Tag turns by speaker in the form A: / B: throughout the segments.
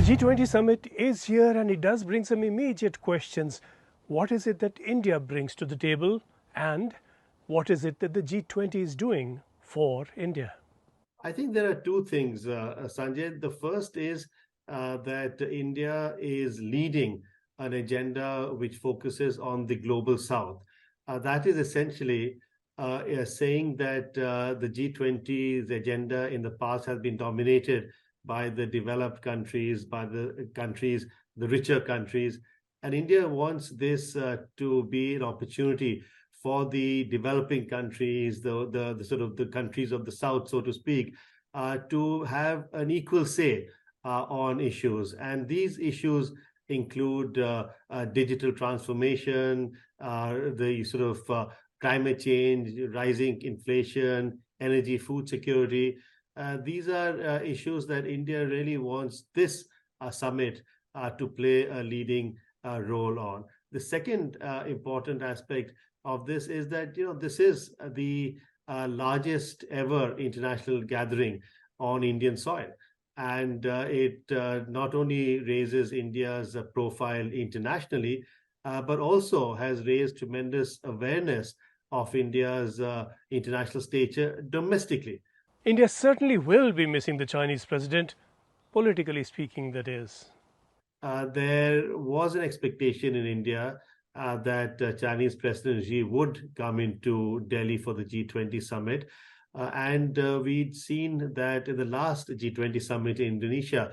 A: G20 summit is here and it does bring some immediate questions. What is it that India brings to the table and what is it that the G20 is doing for India?
B: I think there are two things, Sanjay. The first is that India is leading an agenda which focuses on the global south. That is essentially saying that the G20's agenda in the past has been dominated by the developed countries, by the countries, the richer countries. And India wants this to be an opportunity for the developing countries, the sort of the countries of the South, so to speak, to have an equal say on issues. And these issues include digital transformation, the sort of climate change, rising inflation, energy, food security. These are issues that India really wants this summit to play a leading role on. The second important aspect of this is that this is the largest ever international gathering on Indian soil, and it not only raises India's profile internationally, but also has raised tremendous awareness of India's international stature domestically.
A: India certainly will be missing the Chinese president, politically speaking, that is.
B: There was an expectation in India that Chinese President Xi would come into Delhi for the G20 summit. And we'd seen that in the last G20 summit in Indonesia,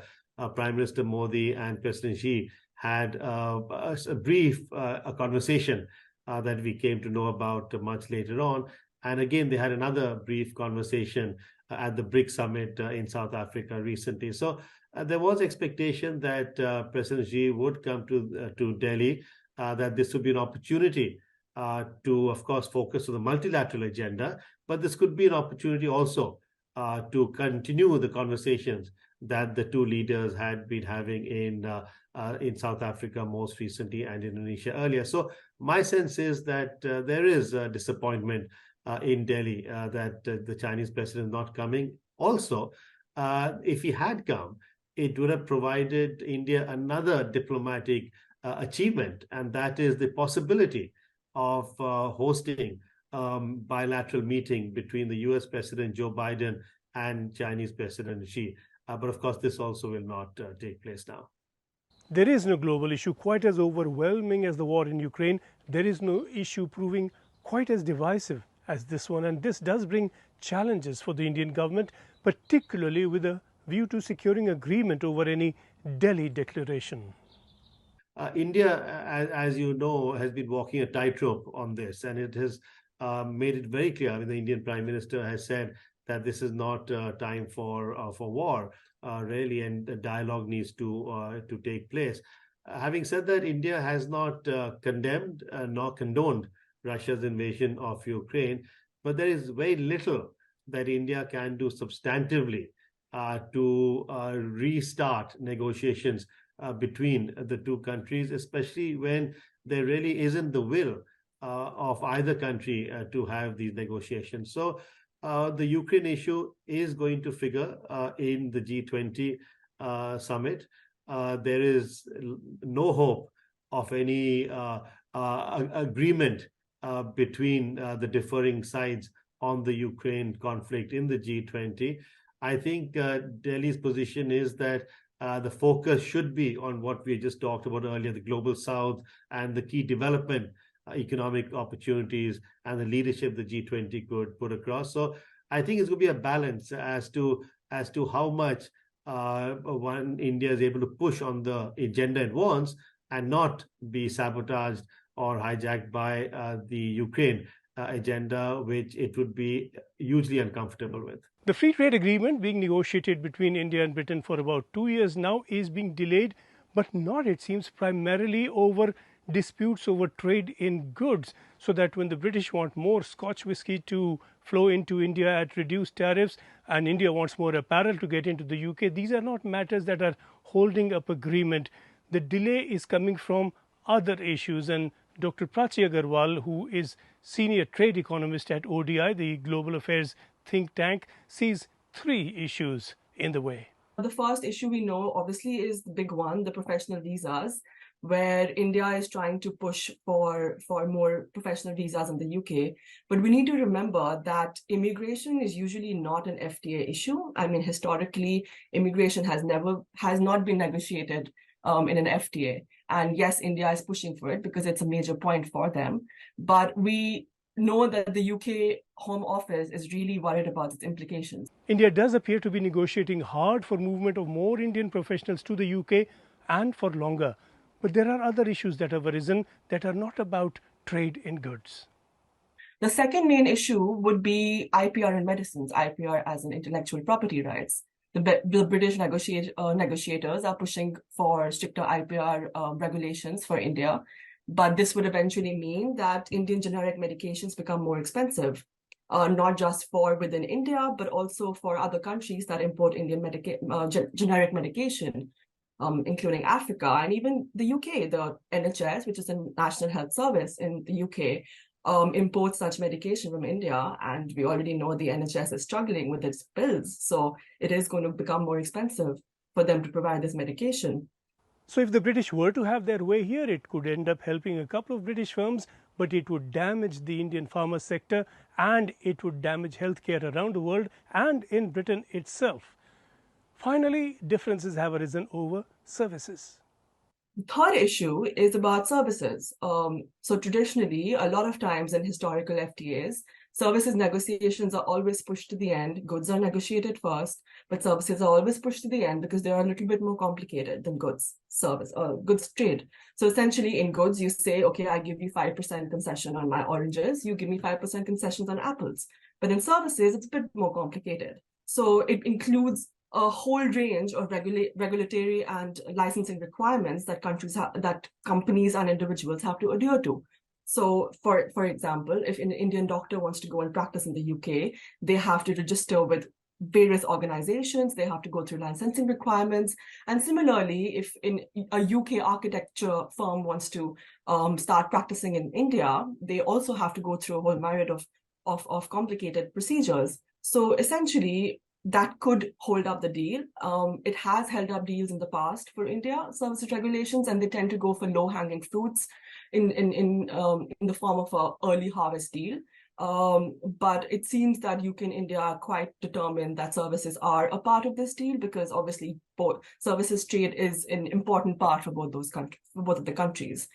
B: Prime Minister Modi and President Xi had a brief conversation that we came to know about much later on. And again, they had another brief conversation at the BRICS summit in South Africa recently. So there was expectation that President Xi would come to Delhi, that this would be an opportunity to, of course, focus on the multilateral agenda, but this could be an opportunity also to continue the conversations that the two leaders had been having in South Africa most recently and Indonesia earlier. So my sense is that there is a disappointment in Delhi that the Chinese president is not coming. Also, if he had come, it would have provided India another diplomatic achievement, and that is the possibility of hosting bilateral meeting between the US President Joe Biden and Chinese President Xi. But of course, this also will not take place now.
A: There is no global issue quite as overwhelming as the war in Ukraine. There is no issue proving quite as divisive as this one. And this does bring challenges for the Indian government, particularly with a view to securing agreement over any Delhi declaration.
B: India, as you know, has been walking a tightrope on this, and it has made it very clear. I mean, the Indian Prime Minister has said that this is not time for war, really, and the dialogue needs to take place. Having said that, India has not condemned nor condoned Russia's invasion of Ukraine, but there is very little that India can do substantively to restart negotiations between the two countries, especially when there really isn't the will of either country to have these negotiations. So the Ukraine issue is going to figure in the G20 summit. There is no hope of any agreement between the differing sides on the Ukraine conflict in the G20. I think Delhi's position is that the focus should be on what we just talked about earlier, the global south and the key development economic opportunities and the leadership the G20 could put across. So I think it's going to be a balance as to how much India is able to push on the agenda it wants and not be sabotaged or hijacked by the Ukraine agenda, which it would be hugely uncomfortable with.
A: The free trade agreement being negotiated between India and Britain for about 2 years now is being delayed, but not, it seems, primarily over disputes over trade in goods, so that when the British want more Scotch whisky to flow into India at reduced tariffs and India wants more apparel to get into the UK, these are not matters that are holding up agreement. The delay is coming from other issues, and Dr. Prachi Agarwal, who is senior trade economist at ODI, the global affairs think tank, sees three issues in the way.
C: The first issue we know, obviously, is the big one, the professional visas, where India is trying to push for more professional visas in the UK. But we need to remember that immigration is usually not an FTA issue. I mean, historically, immigration has not been negotiated in an FTA. And yes, India is pushing for it because it's a major point for them. But we know that the UK Home Office is really worried about its implications.
A: India does appear to be negotiating hard for movement of more Indian professionals to the UK and for longer. But there are other issues that have arisen that are not about trade in goods.
C: The second main issue would be IPR in medicines, IPR as in intellectual property rights. The British negotiators are pushing for stricter IPR regulations for India, but this would eventually mean that Indian generic medications become more expensive, not just for within India, but also for other countries that import Indian generic medication, including Africa and even the UK. The NHS, which is a National Health Service in the UK, imports such medication from India, and we already know the NHS is struggling with its bills, so it is going to become more expensive for them to provide this medication.
A: So if the British were to have their way here, it could end up helping a couple of British firms, but it would damage the Indian pharma sector and it would damage healthcare around the world and in Britain itself. Finally, differences have arisen over services.
C: The third issue is about services. So traditionally, a lot of times in historical FTAs, services negotiations are always pushed to the end. Goods are negotiated first, but services are always pushed to the end because they are a little bit more complicated than goods trade. So essentially in goods, you say, okay, I give you 5% concession on my oranges, you give me 5% concessions on apples. But in services, it's a bit more complicated. So it includes a whole range of regulatory and licensing requirements that companies and individuals have to adhere to. So, for example, if an Indian doctor wants to go and practice in the UK, they have to register with various organizations, they have to go through licensing requirements. And similarly, if a UK architecture firm wants to start practicing in India, they also have to go through a whole myriad of complicated procedures. So essentially, that could hold up the deal. It has held up deals in the past for India services regulations, and they tend to go for low-hanging fruits in the form of an early harvest deal. But it seems that UK and India are quite determined that services are a part of this deal, because obviously both services trade is an important part for both of the countries.